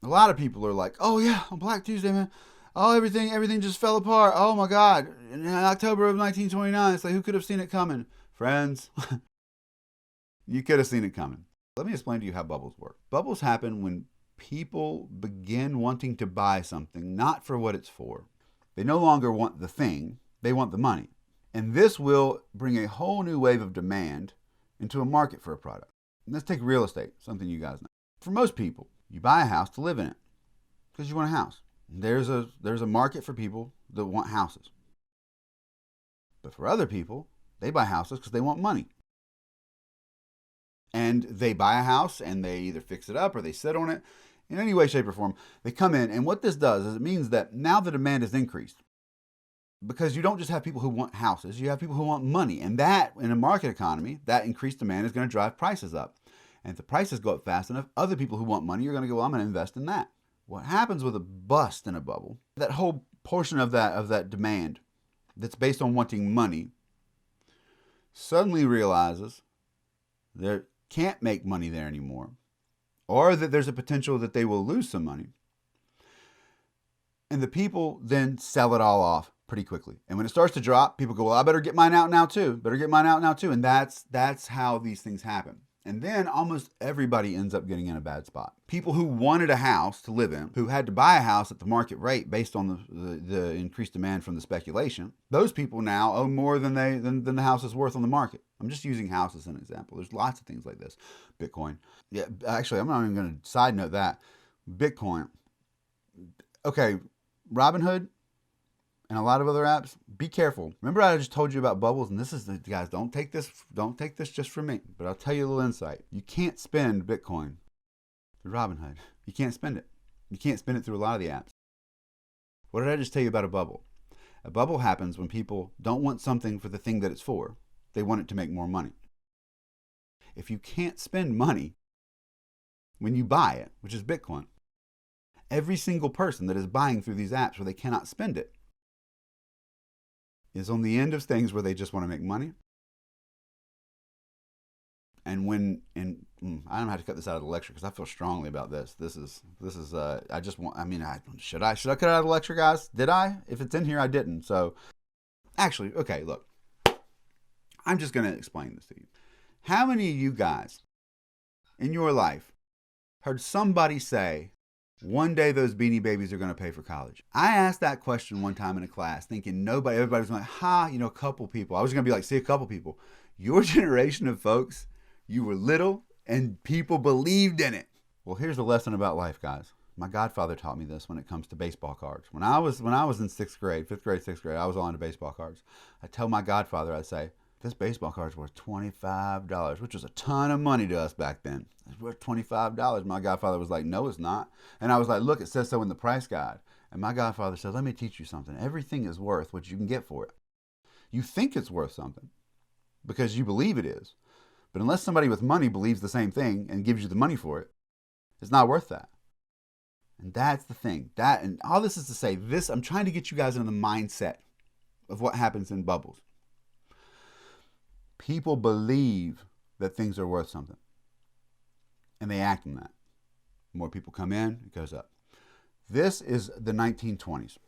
A lot of people are like, oh yeah, on Black Tuesday, man. Oh, everything just fell apart. Oh my God. In October of 1929, it's like, who could have seen it coming? Friends, you could have seen it coming. Let me explain to you how bubbles work. Bubbles happen when people begin wanting to buy something not for what it's for. They no longer want the thing, they want the money. And this will bring a whole new wave of demand into a market for a product. Let's take real estate, something you guys know. For most people, you buy a house to live in it because you want a house. There's a market for people that want houses. But for other people, they buy houses because they want money. And they buy a house and they either fix it up or they sit on it in any way, shape, or form. They come in, and what this does is it means that now the demand is increased. Because you don't just have people who want houses, you have people who want money. And that, in a market economy, that increased demand is going to drive prices up. And if the prices go up fast enough, other people who want money are going to go, well, I'm going to invest in that. What happens with a bust in a bubble, that whole portion of that demand that's based on wanting money suddenly realizes they can't make money there anymore, or that there's a potential that they will lose some money. And the people then sell it all off pretty quickly. And when it starts to drop, people go, well, I better get mine out now too. And that's how these things happen. And then almost everybody ends up getting in a bad spot. People who wanted a house to live in, who had to buy a house at the market rate based on the increased demand from the speculation, those people now owe more than the house is worth on the market. I'm just using house as an example. There's lots of things like this. Bitcoin. Yeah, actually, I'm not even going to side note that. Bitcoin. Okay, Robinhood and a lot of other apps, be careful. Remember I just told you about bubbles, and this is the guys, don't take this just from me, but I'll tell you a little insight. You can't spend Bitcoin through Robinhood. You can't spend it. You can't spend it through a lot of the apps. What did I just tell you about a bubble? A bubble happens when people don't want something for the thing that it's for. They want it to make more money. If you can't spend money when you buy it, which is Bitcoin, every single person that is buying through these apps where they cannot spend it is on the end of things where they just want to make money. And I don't have to cut this out of the lecture because I feel strongly about this. This is I just want, should I cut it out of the lecture, guys? Did I? If it's in here, I didn't. So actually, okay, look. I'm just going to explain this to you. How many of you guys in your life heard somebody say, one day those Beanie Babies are going to pay for college? I asked that question one time in a class thinking everybody was like, a couple people. I was going to be like, see, a couple people. Your generation of folks, you were little and people believed in it. Well, here's a lesson about life, guys. My godfather taught me this when it comes to baseball cards. When I was in fifth grade, sixth grade, I was all into baseball cards. I tell my godfather, I say, this baseball card's worth $25, which was a ton of money to us back then. It's worth $25. My godfather was like, no, it's not. And I was like, look, it says so in the price guide. And my godfather said, let me teach you something. Everything is worth what you can get for it. You think it's worth something because you believe it is. But unless somebody with money believes the same thing and gives you the money for it, it's not worth that. And that's the thing. And all this is to say, I'm trying to get you guys into the mindset of what happens in bubbles. People believe that things are worth something, and they act on that. More people come in, it goes up. This is the 1920s.